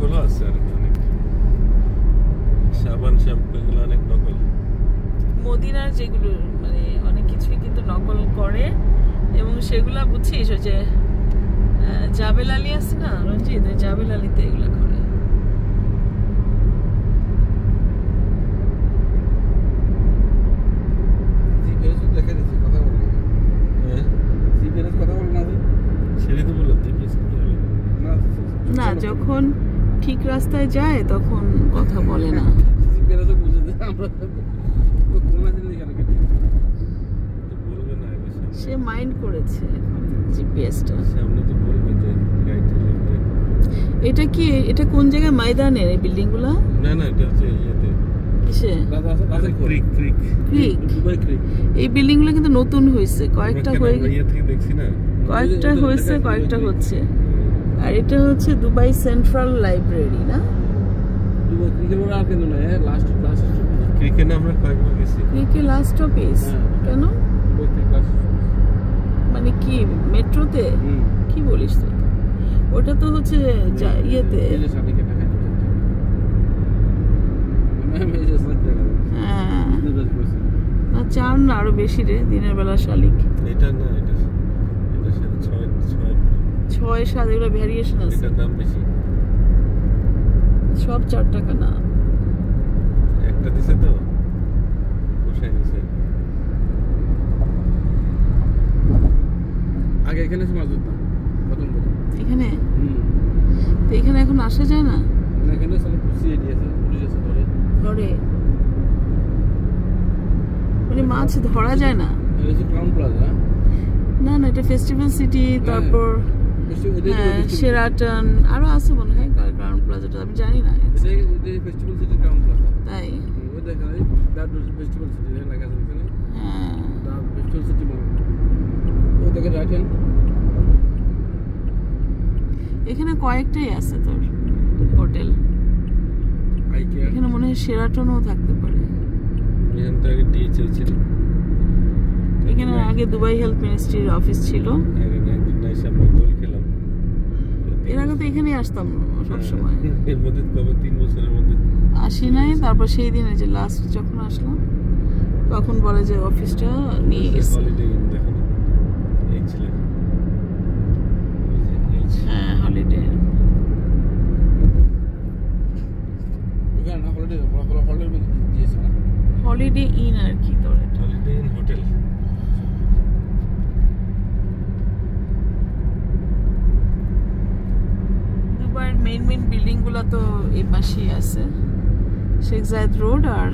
নকল আছে আর অনেক সাবান শ্যাম্পু এগুলো অনেক নকল। মদিনার যেগুলো মানে অনেক কিছুই কিন্তু নকল করে এবং সেগুলা বুঝছিস ওই যে জাবেল আলী আছে না রঞ্জিত, জাবেল আলীতে এগুলা করে। না যখন ঠিক রাস্তায় যায় তখন কথা বলে না। সে মাইন্ড করেছে এখন জিপিএসটা। এটা কি, এটা কোন জায়গায় ময়দানের এই বিল্ডিং গুলা? না না এটা হচ্ছে ইয়েতে। কিসে? ক্রিক ক্রিক ক্রিক। দুবাই ক্রিক। এই বিল্ডিং গুলো কিন্তু নতুন হয়েছে, কয়েকটা হয়ে ইয়ে থেকে দেখছি না, কয়েকটা হয়েছে কয়েকটা হচ্ছে। আর এটা হচ্ছে দুবাই সেন্ট্রাল লাইব্রেরি না? দুবাই ক্রিকের বড় আর কেন না, লাস্ট ক্রিকে না আমরা কয়েকবার গেছি। ক্রিকে লাস্ট অফিস কেন? মানে কি মেট্রোতে? কি বলিস তুই? ওটা তো হচ্ছে ইয়েতে। হ্যাঁ না চার না আরো বেশি রে, দিনের বেলা শালিক। এটা না এটা 6-7 এগুলো ভ্যারিয়েশন আছে, এটার দাম বেশি। সব 4 টাকা না, একটা দিছে তো বসাই দিছে। আগে এখানে মাছ ধরতাম প্রথম এখানে। তো এখানে এখন আসা যায় না? এখানে সব সিআইডি আছে, পুলিশ আছে ধরে মানে মাছ ধরা যায় না। এটা হচ্ছে ক্রাউন প্লাজা। না না এটা ফেস্টিভ্যাল সিটি, তারপর শেরাটন আরো আছে মনে হয়। ক্রাউন প্লাজাটা আমি জানি না। এটা ফেস্টিভ্যাল সিটি ক্রাউন প্লাজা। তাই ওই দেখেন দ্যাট ফেস্টিভ্যাল সিটি লেখা আছে এখানে। হ্যাঁ দ্যাট ফেস্টিভ্যাল সিটি মল। ওই দেখেন রাইট হ্যান্ড। এখানে কয়েকটাই আছে তোর হোটেল। এখানে মনে হয় শেরাটনও থাকতে পারে। এখানে আগে ডিএচএল ছিল। এখানে আগে দুবাই হেলথ মিনিস্ট্রির অফিস ছিল। একদিন এসে আমরা গোল খেলাম। এর আগে তো এখানেই আসতাম সবসময়। এর মধ্যে কবে 3 বছরের মধ্যে আসি নাই। তারপর সেই দিনে যে লাস্ট যখন আসলাম তখন বলে যে অফিসটা নিয়ে গেছে। হলিডে ইন দেখো না, এই ছিল। হ্যাঁ হলিডে। এখানে হলিডে দিয়েছে না, হলিডে ইন আর কি তোর এটা? Holiday in hotel. দুবাইয়ের মেইন বিল্ডিং গুলো তো এই পাশেই আছে, শেখ জায়েদ রোড আর